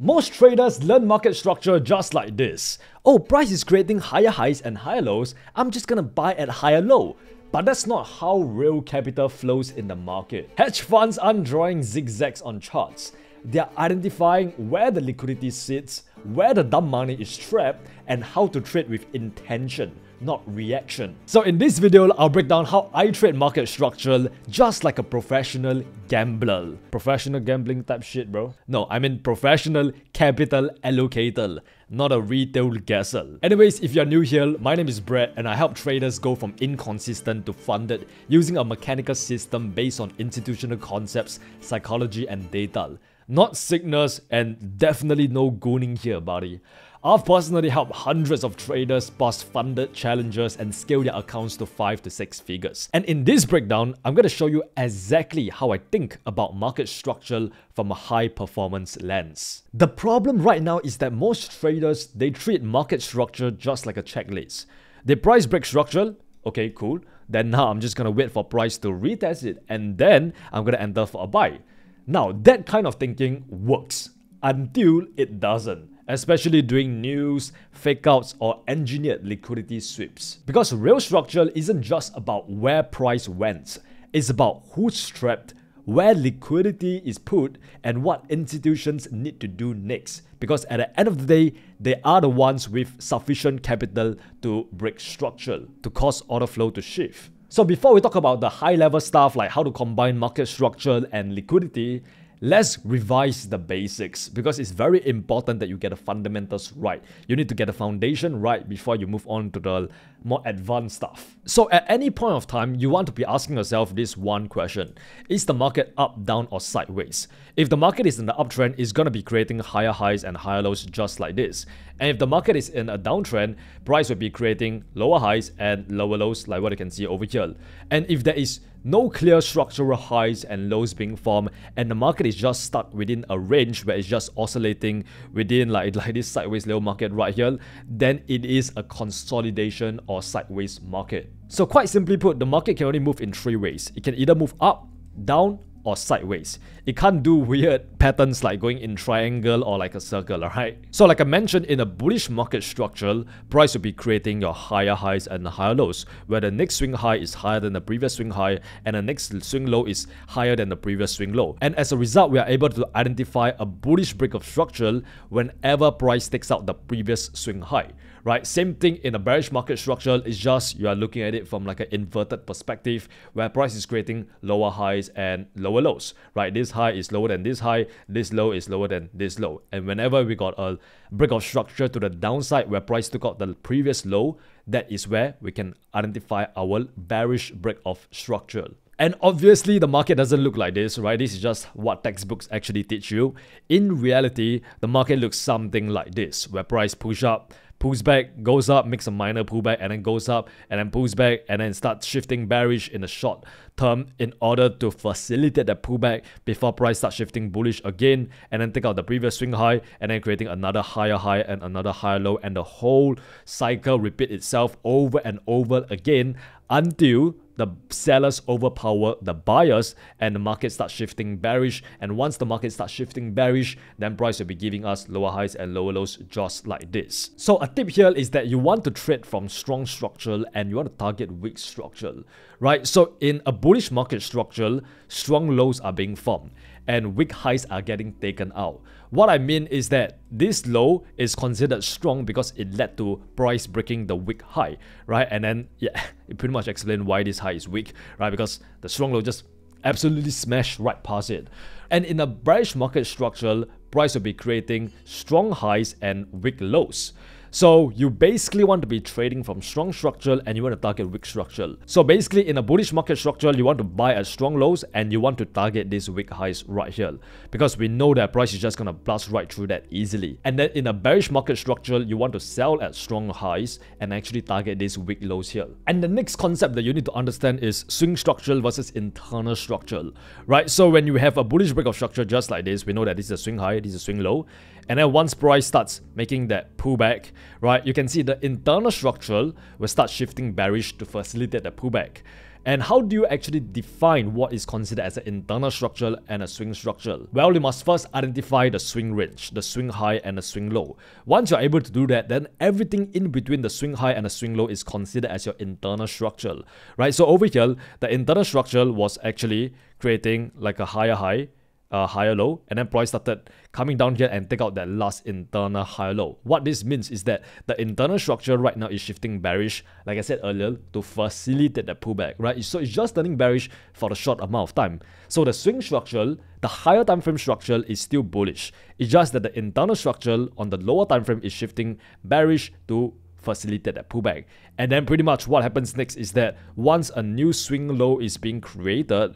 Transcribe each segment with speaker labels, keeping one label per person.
Speaker 1: Most traders learn market structure just like this. Oh, price is creating higher highs and higher lows, I'm just gonna buy at higher low. But that's not how real capital flows in the market. Hedge funds aren't drawing zigzags on charts. They're identifying where the liquidity sits, where the dumb money is trapped, and how to trade with intention, not reaction. So in this video, I'll break down how I trade market structure just like a professional gambler. Professional gambling type shit, bro. No, I mean professional capital allocator, not a retail guesser. Anyways, if you're new here, my name is Brett and I help traders go from inconsistent to funded using a mechanical system based on institutional concepts, psychology and data. Not sickness and definitely no gooning here, buddy. I've personally helped hundreds of traders pass funded challenges and scale their accounts to 5 to 6 figures. And in this breakdown, I'm going to show you exactly how I think about market structure from a high performance lens. The problem right now is that most traders, they treat market structure just like a checklist. They price break structure, okay, cool. Then now I'm just going to wait for price to retest it and then I'm going to enter for a buy. Now, that kind of thinking works until it doesn't, especially during news, fake outs, or engineered liquidity sweeps. Because real structure isn't just about where price went, it's about who's trapped, where liquidity is put, and what institutions need to do next. Because at the end of the day, they are the ones with sufficient capital to break structure, to cause order flow to shift. So before we talk about the high-level stuff like how to combine market structure and liquidity, let's revise the basics because it's very important that you get the fundamentals right. You need to get the foundation right before you move on to the more advanced stuff. So at any point of time, you want to be asking yourself this one question. Is the market up, down, or sideways? If the market is in the uptrend, it's going to be creating higher highs and higher lows just like this. And if the market is in a downtrend, price will be creating lower highs and lower lows like what you can see over here. And if there is no clear structural highs and lows being formed and the market is just stuck within a range where it's just oscillating within like this sideways little market right here, then it is a consolidation or sideways market. So quite simply put, the market can only move in 3 ways. It can either move up, down, or sideways. It can't do weird patterns like going in triangle or like a circle, alright? So like I mentioned, in a bullish market structure, price will be creating your higher highs and higher lows, where the next swing high is higher than the previous swing high and the next swing low is higher than the previous swing low. And as a result, we are able to identify a bullish break of structure whenever price takes out the previous swing high. Right, same thing in a bearish market structure. It's just you are looking at it from like an inverted perspective where price is creating lower highs and lower lows. Right, this high is lower than this high, this low is lower than this low. And whenever we got a break of structure to the downside where price took out the previous low, that is where we can identify our bearish break of structure. And obviously, the market doesn't look like this, right? This is just what textbooks actually teach you. In reality, the market looks something like this, where price push up, pulls back, goes up, makes a minor pullback, and then goes up, and then pulls back, and then starts shifting bearish in the short term in order to facilitate the pullback before price starts shifting bullish again, and then take out the previous swing high, and then creating another higher high and another higher low, and the whole cycle repeat itself over and over again until the sellers overpower the buyers and the market starts shifting bearish. And once the market starts shifting bearish, then price will be giving us lower highs and lower lows just like this. So a tip here is that you want to trade from strong structure and you want to target weak structure, right? So in a bullish market structure, strong lows are being formed and weak highs are getting taken out. What I mean is that this low is considered strong because it led to price breaking the weak high, right? And then, yeah, it pretty much explains why this high is weak, right? Because the strong low just absolutely smashed right past it. And in a bearish market structure, price will be creating strong highs and weak lows. So you basically want to be trading from strong structure and you want to target weak structure. So basically in a bullish market structure, you want to buy at strong lows and you want to target these weak highs right here. Because we know that price is just going to blast right through that easily. And then in a bearish market structure, you want to sell at strong highs and actually target these weak lows here. And the next concept that you need to understand is swing structure versus internal structure, right? So when you have a bullish break of structure just like this, we know that this is a swing high, this is a swing low. And then once price starts making that pullback, right, you can see the internal structure will start shifting bearish to facilitate the pullback. And how do you actually define what is considered as an internal structure and a swing structure? Well, you must first identify the swing range, the swing high and the swing low. Once you're able to do that, then everything in between the swing high and the swing low is considered as your internal structure, right? So over here, the internal structure was actually creating like a higher high, higher low, and then price started coming down here and take out that last internal higher low. What this means is that the internal structure right now is shifting bearish, like I said earlier, to facilitate the pullback, right? So it's just turning bearish for the short amount of time. So the swing structure, the higher time frame structure is still bullish. It's just that the internal structure on the lower time frame is shifting bearish to facilitate that pullback. And then pretty much what happens next is that once a new swing low is being created,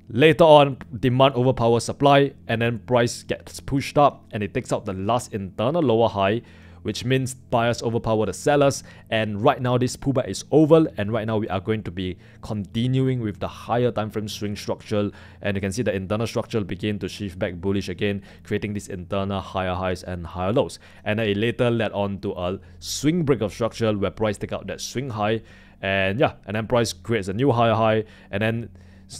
Speaker 1: later on, demand overpowers supply, and then price gets pushed up, and it takes out the last internal lower high, which means buyers overpower the sellers. And right now, this pullback is over, and right now we are going to be continuing with the higher time frame swing structure, and you can see the internal structure begin to shift back bullish again, creating this internal higher highs and higher lows. And then it later led on to a swing break of structure where price take out that swing high, and yeah, and then price creates a new higher high, and then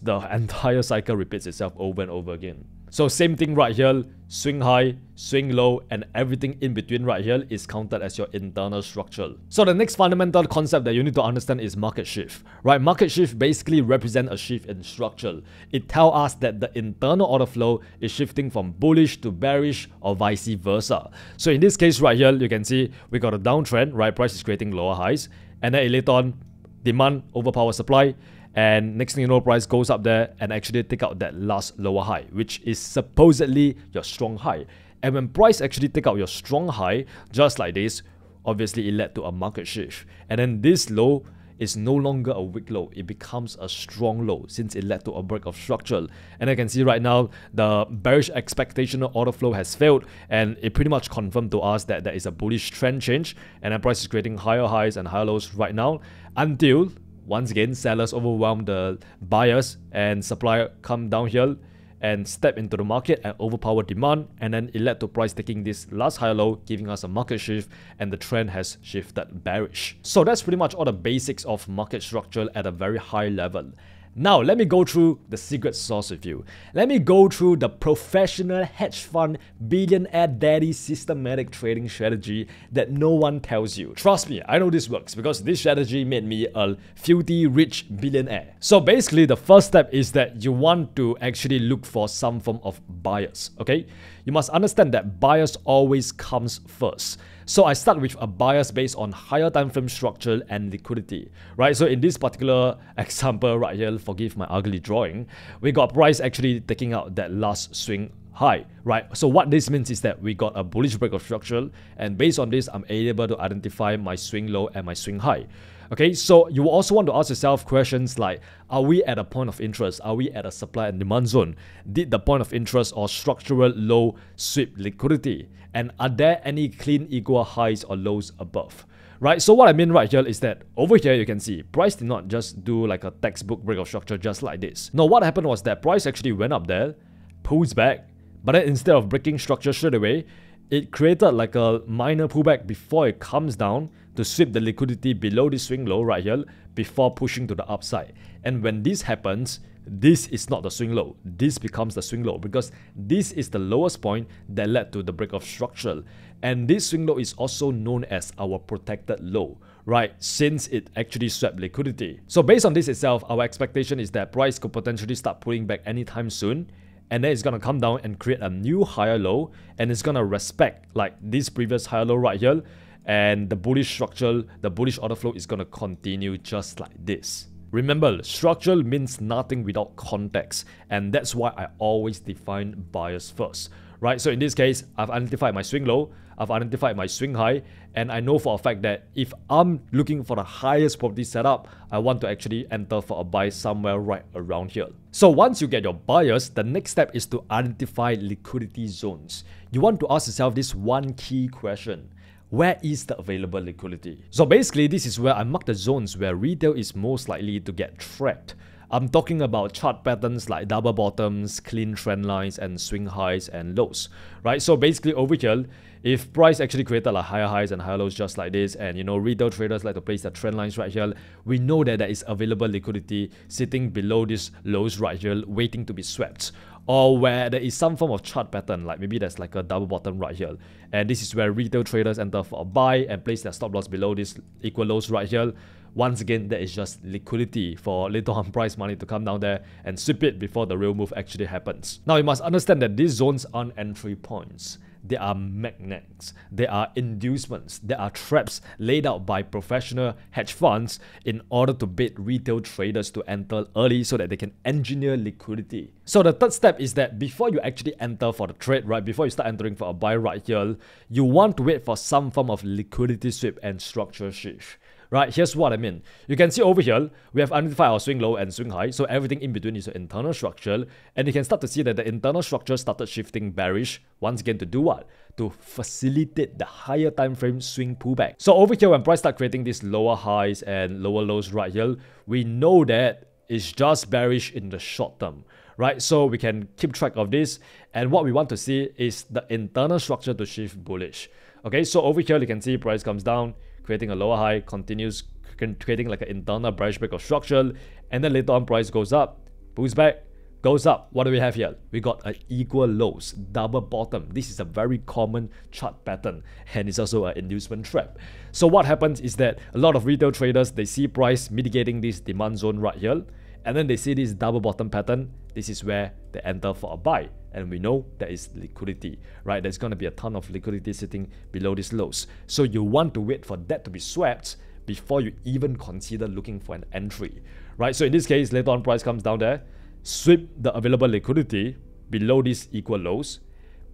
Speaker 1: the entire cycle repeats itself over and over again. So same thing right here, swing high, swing low, and everything in between right here is counted as your internal structure. So the next fundamental concept that you need to understand is market shift, right? Market shift basically represents a shift in structure. It tells us that the internal order flow is shifting from bullish to bearish or vice versa. So in this case right here, you can see we got a downtrend, right? Price is creating lower highs, and then later on, demand overpower supply, and next thing you know, price goes up there and actually take out that last lower high, which is supposedly your strong high. And when price actually take out your strong high, just like this, obviously it led to a market shift. And then this low is no longer a weak low, it becomes a strong low since it led to a break of structure. And I can see right now the bearish expectational order flow has failed, and it pretty much confirmed to us that there is a bullish trend change, and the price is creating higher highs and higher lows right now until once again sellers overwhelm the buyers and supply come down here and step into the market and overpower demand, and then it led to price taking this last higher low, giving us a market shift, and the trend has shifted bearish. So that's pretty much all the basics of market structure at a very high level. Now, let me go through the secret sauce with you. Let me go through the professional hedge fund billionaire daddy systematic trading strategy that no one tells you. Trust me, I know this works because this strategy made me a filthy rich billionaire. So basically, the first step is that you want to actually look for some form of bias, okay? You must understand that bias always comes first. So I start with a bias based on higher time frame structure and liquidity, right? So in this particular example right here, forgive my ugly drawing, we got price actually taking out that last swing high, right? So what this means is that we got a bullish break of structure, and based on this, I'm able to identify my swing low and my swing high. Okay, so you also want to ask yourself questions like, are we at a point of interest? Are we at a supply and demand zone? Did the point of interest or structural low sweep liquidity? And are there any clean equal highs or lows above? Right, so what I mean right here is that over here you can see price did not just do like a textbook break of structure just like this. No, what happened was that price actually went up there, pulls back, but then instead of breaking structure straight away, it created like a minor pullback before it comes down to sweep the liquidity below the swing low right here before pushing to the upside. And when this happens, this is not the swing low, this becomes the swing low because this is the lowest point that led to the break of structure. And this swing low is also known as our protected low, right? Since it actually swept liquidity. So based on this itself, our expectation is that price could potentially start pulling back anytime soon, and then it's gonna come down and create a new higher low, and it's gonna respect like this previous higher low right here, and the bullish structure, the bullish order flow is gonna continue just like this. Remember, structure means nothing without context, and that's why I always define bias first, right? So in this case, I've identified my swing low, I've identified my swing high, and I know for a fact that if I'm looking for the highest property setup, I want to actually enter for a buy somewhere right around here. So once you get your bias, the next step is to identify liquidity zones. You want to ask yourself this one key question: where is the available liquidity? So basically, this is where I mark the zones where retail is most likely to get trapped. I'm talking about chart patterns like double bottoms, clean trend lines, and swing highs and lows, right? So basically over here, if price actually created like higher highs and higher lows just like this, and retail traders like to place their trend lines right here, we know that there is available liquidity sitting below these lows right here, waiting to be swept. Or where there is some form of chart pattern, like maybe there's like a double bottom right here, and this is where retail traders enter for a buy and place their stop loss below these equal lows right here. Once again, there is just liquidity for later on price money to come down there and sweep it before the real move actually happens. Now you must understand that these zones aren't entry points. They are magnets, they are inducements, they are traps laid out by professional hedge funds in order to bait retail traders to enter early so that they can engineer liquidity. So the third step is that before you actually enter for the trade, right, before you start entering for a buy right here, you want to wait for some form of liquidity sweep and structure shift. Right, here's what I mean. You can see over here, we have identified our swing low and swing high, so everything in between is an internal structure, and you can start to see that the internal structure started shifting bearish, once again to do what? To facilitate the higher time frame swing pullback. So over here, when price start creating these lower highs and lower lows right here, we know that it's just bearish in the short term. Right, so we can keep track of this, and what we want to see is the internal structure to shift bullish. Okay, so over here you can see price comes down, creating a lower high, continues creating like an internal bearish break of structure, and then later on price goes up, pulls back, goes up. What do we have here? We got an equal lows, double bottom. This is a very common chart pattern, and it's also an inducement trap. So what happens is that a lot of retail traders, they see price mitigating this demand zone right here, and then they see this double bottom pattern. This is where they enter for a buy. And we know there is liquidity, right? There's going to be a ton of liquidity sitting below these lows. So you want to wait for that to be swept before you even consider looking for an entry, right? So in this case, later on price comes down there, sweep the available liquidity below these equal lows,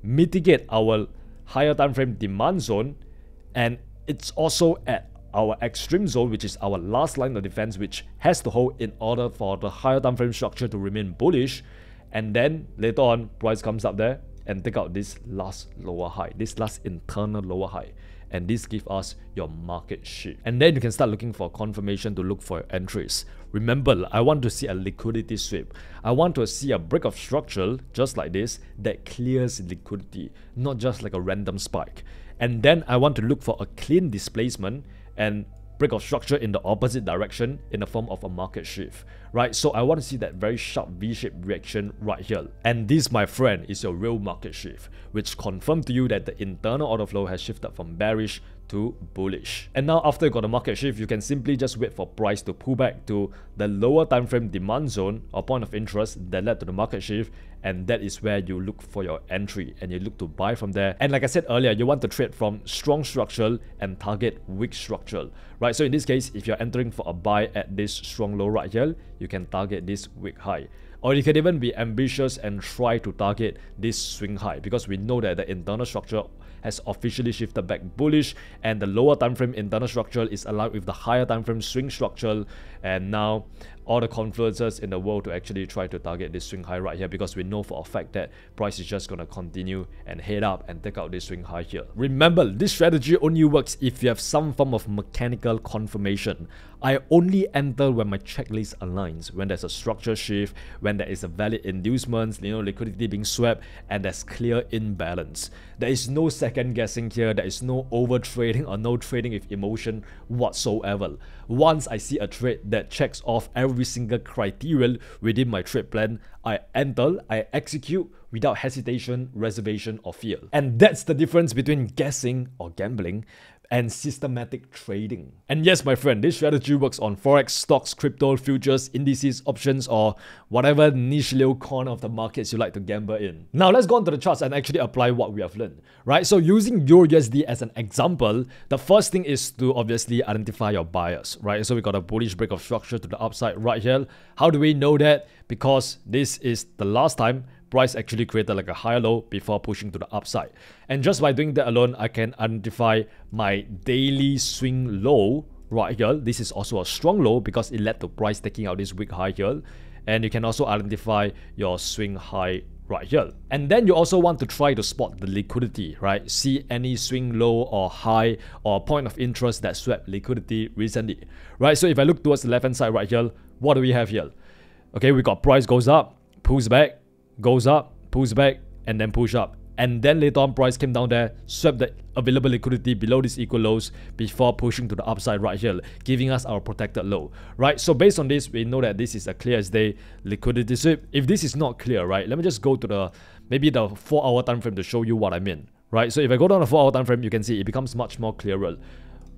Speaker 1: mitigate our higher time frame demand zone, and it's also at our extreme zone, which is our last line of defense, which has to hold in order for the higher time frame structure to remain bullish. And then later on, price comes up there and take out this last lower high, this last internal lower high. And this gives us your market shift. And then you can start looking for confirmation to look for your entries. Remember, I want to see a liquidity sweep. I want to see a break of structure, just like this, that clears liquidity, not just like a random spike. And then I want to look for a clean displacement and break of structure in the opposite direction in the form of a market shift, right? So I want to see that very sharp V-shaped reaction right here. And this, my friend, is your real market shift, which confirms to you that the internal order flow has shifted from bearish to bullish. And now after you got a market shift, you can simply just wait for price to pull back to the lower time frame demand zone or point of interest that led to the market shift, and that is where you look for your entry and you look to buy from there. And like I said earlier, you want to trade from strong structure and target weak structure, right? So in this case, if you're entering for a buy at this strong low right here, you can target this weak high. Or you can even be ambitious and try to target this swing high, because we know that the internal structure has officially shifted back bullish, and the lower time frame internal structure is aligned with the higher time frame swing structure, and now all the confluences in the world to actually try to target this swing high right here, because we know for a fact that price is just going to continue and head up and take out this swing high here. Remember, this strategy only works if you have some form of mechanical confirmation. I only enter when my checklist aligns, when there's a structure shift, when there is a valid inducement, liquidity being swept, and there's clear imbalance. There is no second guessing here. There is no over trading or no trading with emotion whatsoever. Once I see a trade that checks off every single criterion within my trade plan, I enter, I execute without hesitation, reservation, or fear. And that's the difference between guessing or gambling and systematic trading. And yes, my friend, this strategy works on forex, stocks, crypto, futures, indices, options, or whatever niche little corner of the markets you like to gamble in. Now let's go onto the charts and actually apply what we have learned, right? So using EURUSD as an example, the first thing is to obviously identify your buyers, right? So we got a bullish break of structure to the upside right here. How do we know that? Because this is the last time price actually created like a higher low before pushing to the upside. And just by doing that alone, I can identify my daily swing low right here. This is also a strong low because it led to price taking out this weak high here. And you can also identify your swing high right here. And then you also want to try to spot the liquidity, right? See any swing low or high or point of interest that swept liquidity recently, right? So if I look towards the left hand side right here, what do we have here? Okay, we got price goes up, pulls back, goes up, pulls back, and then push up. And then later on, price came down there, swept the available liquidity below these equal lows before pushing to the upside right here, giving us our protected low, right? So based on this, we know that this is a clear as day liquidity sweep. If this is not clear, right, let me just go to maybe the 4-hour time frame to show you what I mean, right? So if I go down the 4-hour time frame, you can see it becomes much more clearer,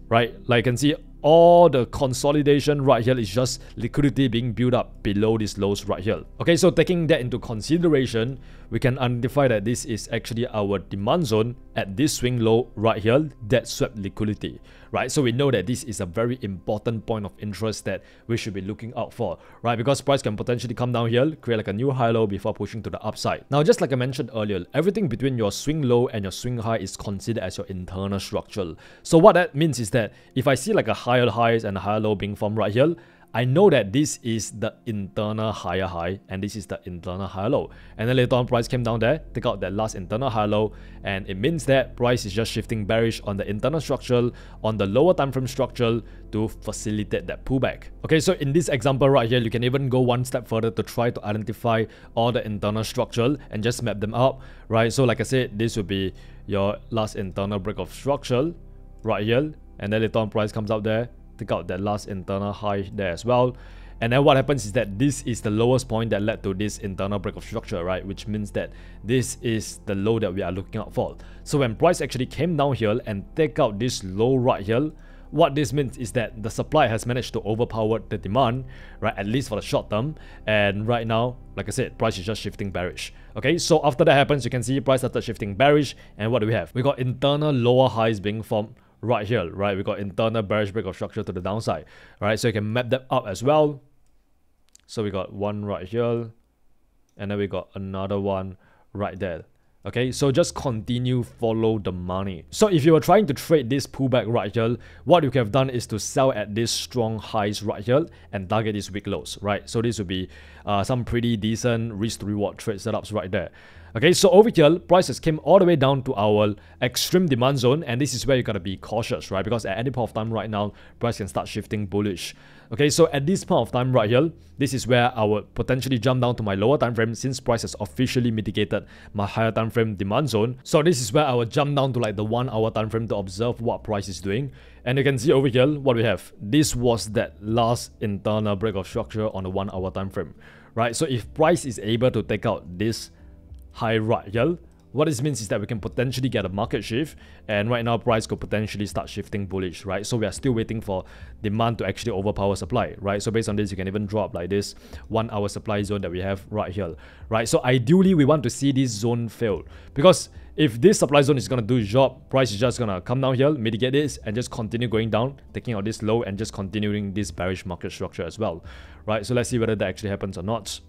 Speaker 1: right? Like you can see all the consolidation right here is just liquidity being built up below these lows right here. Okay, so taking that into consideration, we can identify that this is actually our demand zone at this swing low right here that swept liquidity, right? So we know that this is a very important point of interest that we should be looking out for, right? Because price can potentially come down here, create like a new high low before pushing to the upside. Now, just like I mentioned earlier, everything between your swing low and your swing high is considered as your internal structure. So what that means is that if I see like a higher highs and a higher low being formed right here, I know that this is the internal higher high and this is the internal higher low. And then later on, price came down there, take out that last internal higher low, and it means that price is just shifting bearish on the internal structure, on the lower time frame structure to facilitate that pullback. Okay, so in this example right here, you can even go one step further to try to identify all the internal structure and just map them out, right? So like I said, this would be your last internal break of structure right here, and then later on, price comes out there, take out that last internal high there as well. And then what happens is that this is the lowest point that led to this internal break of structure, right? Which means that this is the low that we are looking out for. So when price actually came down here and take out this low right here, what this means is that the supply has managed to overpower the demand, right? At least for the short term. And right now, like I said, price is just shifting bearish. Okay, so after that happens, you can see price started shifting bearish. And what do we have? We got internal lower highs being formed right here, right? We got internal bearish break of structure to the downside, right? So you can map that up as well. So we got one right here, and then we got another one right there. Okay, so just continue follow the money. So if you were trying to trade this pullback right here, what you could have done is to sell at these strong highs right here and target these weak lows, right? So this would be some pretty decent risk to reward trade setups right there. Okay, so over here, prices came all the way down to our extreme demand zone, and this is where you gotta be cautious, right? Because at any point of time right now, price can start shifting bullish. Okay, so at this point of time right here, this is where I would potentially jump down to my lower time frame since price has officially mitigated my higher time frame demand zone. So this is where I would jump down to like the 1 hour time frame to observe what price is doing. And you can see over here what we have. This was that last internal break of structure on the 1 hour time frame, right? So if price is able to take out this high right here, what this means is that we can potentially get a market shift, and right now price could potentially start shifting bullish, right? So we are still waiting for demand to actually overpower supply, right? So based on this, you can even drop like this 1 hour supply zone that we have right here, right? So ideally, we want to see this zone fail, because if this supply zone is going to do its job, price is just going to come down here, mitigate this, and just continue going down, taking out this low and just continuing this bearish market structure as well, right? So let's see whether that actually happens or not.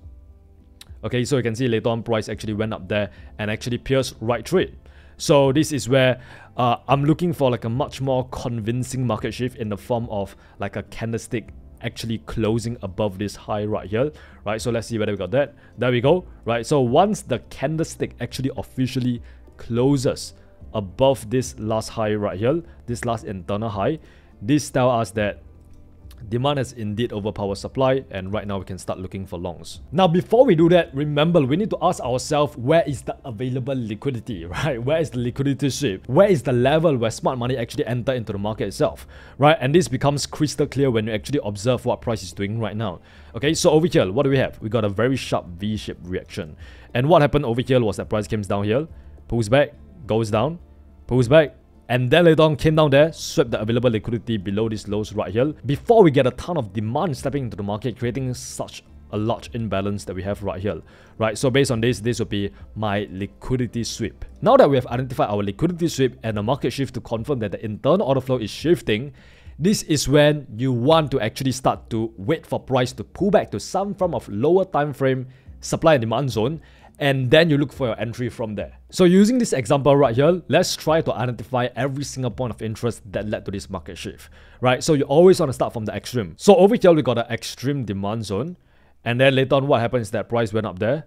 Speaker 1: Okay, so you can see later on price actually went up there and actually pierced right through it. So this is where I'm looking for like a much more convincing market shift in the form of like a candlestick actually closing above this high right here, right? So let's see whether we got that. There we go, right? So once the candlestick actually officially closes above this last high right here, this last internal high, this tells us that demand has indeed overpowered supply, and right now we can start looking for longs. Now, before we do that, remember, we need to ask ourselves, where is the available liquidity, right? Where is the liquidity sweep? Where is the level where smart money actually enter into the market itself, right? And this becomes crystal clear when you actually observe what price is doing right now. Okay, so over here, what do we have? We got a very sharp V-shaped reaction. And what happened over here was that price comes down here, pulls back, goes down, pulls back, and then later on came down there, swept the available liquidity below these lows right here before we get a ton of demand stepping into the market, creating such a large imbalance that we have right here, right? So based on this, this will be my liquidity sweep. Now that we have identified our liquidity sweep and a market shift to confirm that the internal order flow is shifting, this is when you want to actually start to wait for price to pull back to some form of lower time frame supply and demand zone, and then you look for your entry from there. So using this example right here, let's try to identify every single point of interest that led to this market shift, right? So you always want to start from the extreme. So over here, we got an extreme demand zone, and then later on what happens is that price went up there,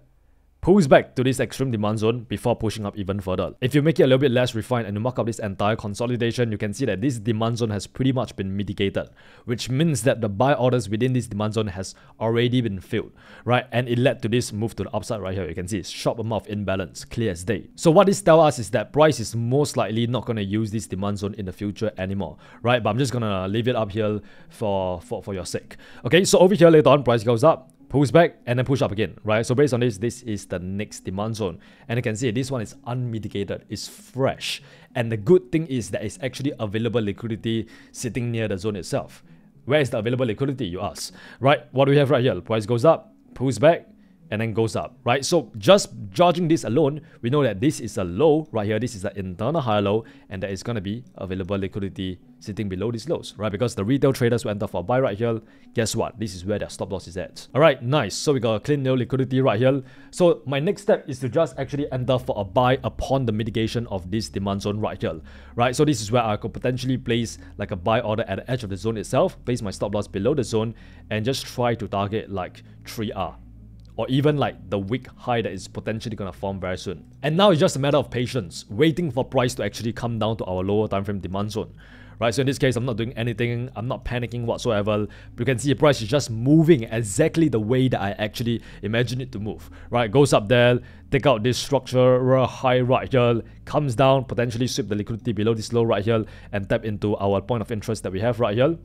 Speaker 1: pulls back to this extreme demand zone before pushing up even further. If you make it a little bit less refined and you mark up this entire consolidation, you can see that this demand zone has pretty much been mitigated, which means that the buy orders within this demand zone has already been filled, right? And it led to this move to the upside right here. You can see it's sharp amount of imbalance, clear as day. So what this tells us is that price is most likely not going to use this demand zone in the future anymore, right? But I'm just going to leave it up here for your sake. Okay, so over here later on, price goes up, pulls back, and then push up again, right? So based on this, this is the next demand zone. And you can see this one is unmitigated, it's fresh. And the good thing is that it's actually available liquidity sitting near the zone itself. Where is the available liquidity, you ask? Right, what do we have right here? Price goes up, pulls back, and then goes up, right? So just judging this alone, we know that this is a low right here. This is the internal higher low, and there is going to be available liquidity sitting below these lows, right? Because the retail traders who enter for a buy right here, guess what? This is where their stop loss is at. All right, nice. So we got a clean nil liquidity right here. So my next step is to just actually enter for a buy upon the mitigation of this demand zone right here, right? So this is where I could potentially place like a buy order at the edge of the zone itself, place my stop loss below the zone, and just try to target like 3R. Or even like the wick high that is potentially going to form very soon. And now it's just a matter of patience, waiting for price to actually come down to our lower time frame demand zone. Right, so in this case, I'm not doing anything, I'm not panicking whatsoever. You can see the price is just moving exactly the way that I actually imagine it to move. Right, goes up there, take out this structural high right here, comes down, potentially sweep the liquidity below this low right here, and tap into our point of interest that we have right here.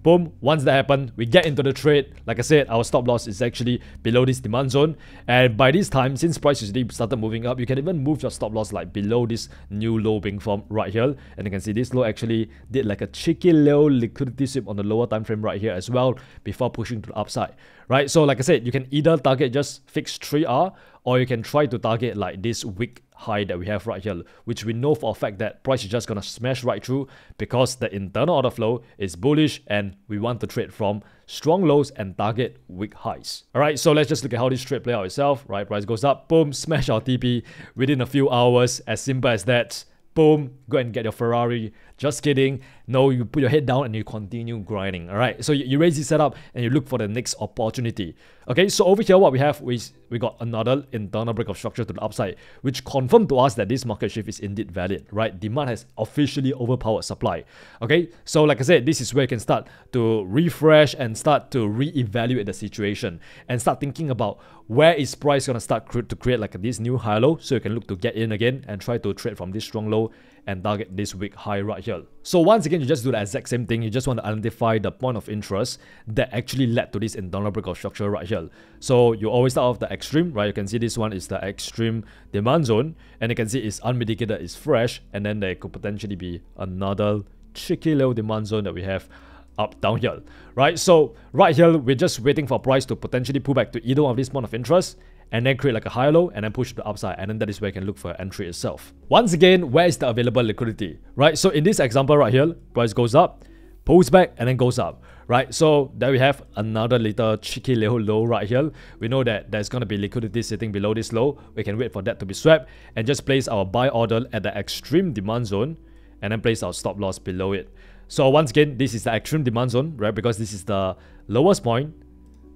Speaker 1: Boom, once that happened, we get into the trade. Like I said, our stop loss is actually below this demand zone. And by this time, since price usually started moving up, you can even move your stop loss like below this new low being formed right here. And you can see this low actually did like a cheeky low liquidity sweep on the lower time frame right here as well before pushing to the upside. Right, so like I said, you can either target just fixed 3R, or you can try to target like this wick high that we have right here, which we know for a fact that price is just going to smash right through because the internal order flow is bullish and we want to trade from strong lows and target wick highs. Alright, so let's just look at how this trade play out itself. Right, price goes up, boom, smash our TP within a few hours, as simple as that. Boom, go and get your Ferrari. Just kidding. No, you put your head down and you continue grinding. All right, so you raise this setup and you look for the next opportunity. Okay, so over here what we have is we got another internal break of structure to the upside, which confirmed to us that this market shift is indeed valid, right? Demand has officially overpowered supply. Okay, so like I said, this is where you can start to refresh and start to reevaluate the situation and start thinking about where is price going to start to create like this new high low, so you can look to get in again and try to trade from this strong low and target this wick high right here. So once again, you just do the exact same thing. You just want to identify the point of interest that actually led to this internal break of structure right here. So you always start off the extreme, right? You can see this one is the extreme demand zone, and you can see it's unmitigated, it's fresh, and then there could potentially be another cheeky little demand zone that we have up down here, right? So right here, we're just waiting for price to potentially pull back to either one of these point of interest, and then create like a higher low and then push to the upside, and then that is where you can look for entry itself. Once again, where is the available liquidity, right? So in this example right here, price goes up, pulls back, and then goes up, right? So there we have another little cheeky little low right here. We know that there's going to be liquidity sitting below this low. We can wait for that to be swept and just place our buy order at the extreme demand zone and then place our stop loss below it. So once again, this is the extreme demand zone, right? Because this is the lowest point,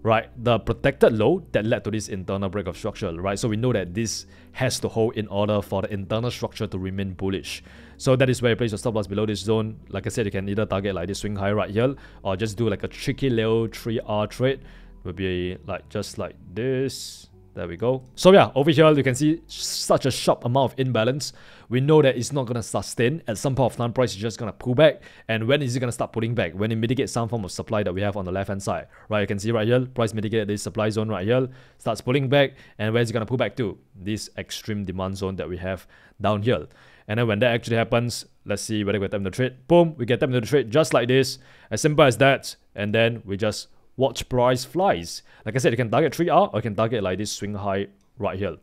Speaker 1: right? The protected low that led to this internal break of structure, right? So we know that this has to hold in order for the internal structure to remain bullish. So that is where you place your stop loss below this zone. Like I said, you can either target like this swing high right here, or just do like a tricky little 3R trade. Will be like just like this. There we go. So yeah, over here you can see such a sharp amount of imbalance. We know that it's not going to sustain. At some point of time, price is just going to pull back. And when is it going to start pulling back? When it mitigates some form of supply that we have on the left hand side, right? You can see right here, price mitigated this supply zone right here, starts pulling back. And where is it going to pull back to? This extreme demand zone that we have down here. And then when that actually happens, let's see whether we get them to trade. Boom, we get them to trade just like this. As simple as that. And then we just watch price flies. Like I said, you can target 3R or you can target like this swing high right here.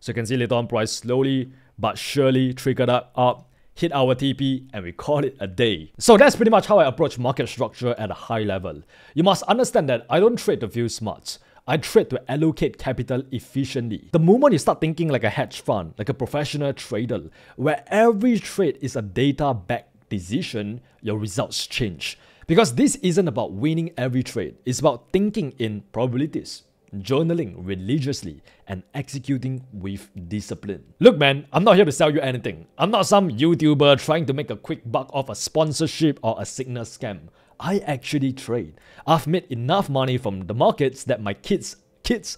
Speaker 1: So you can see later on price slowly but surely triggered up, hit our TP, and we call it a day. So that's pretty much how I approach market structure at a high level. You must understand that I don't trade to feel smart. I trade to allocate capital efficiently. The moment you start thinking like a hedge fund, like a professional trader, where every trade is a data-backed decision, your results change. Because this isn't about winning every trade, it's about thinking in probabilities, journaling religiously, and executing with discipline. Look man, I'm not here to sell you anything. I'm not some YouTuber trying to make a quick buck off a sponsorship or a signal scam. I actually trade. I've made enough money from the markets that my kids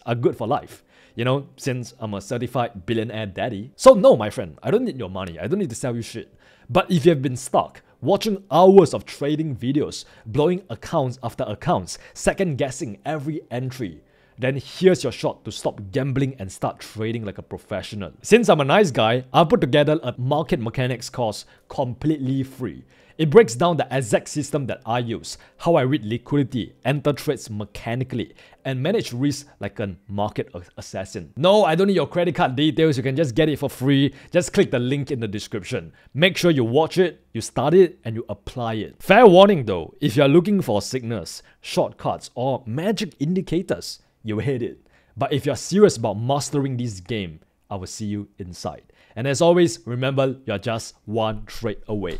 Speaker 1: are good for life. You know, since I'm a certified billionaire daddy. So no, my friend, I don't need your money. I don't need to sell you shit. But if you have been stuck, watching hours of trading videos, blowing accounts after accounts, second guessing every entry, then here's your shot to stop gambling and start trading like a professional. Since I'm a nice guy, I put together a market mechanics course completely free. It breaks down the exact system that I use, how I read liquidity, enter trades mechanically, and manage risk like a market assassin. No, I don't need your credit card details, you can just get it for free. Just click the link in the description. Make sure you watch it, you study it, and you apply it. Fair warning though, if you're looking for signals, shortcuts, or magic indicators, you'll hate it. But if you're serious about mastering this game, I will see you inside. And as always, remember, you're just one trade away.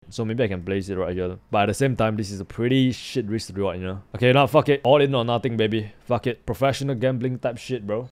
Speaker 1: So maybe I can place it right here. But at the same time, this is a pretty shit risk reward, you know? Okay, now fuck it. All in or nothing, baby. Fuck it. Professional gambling type shit, bro.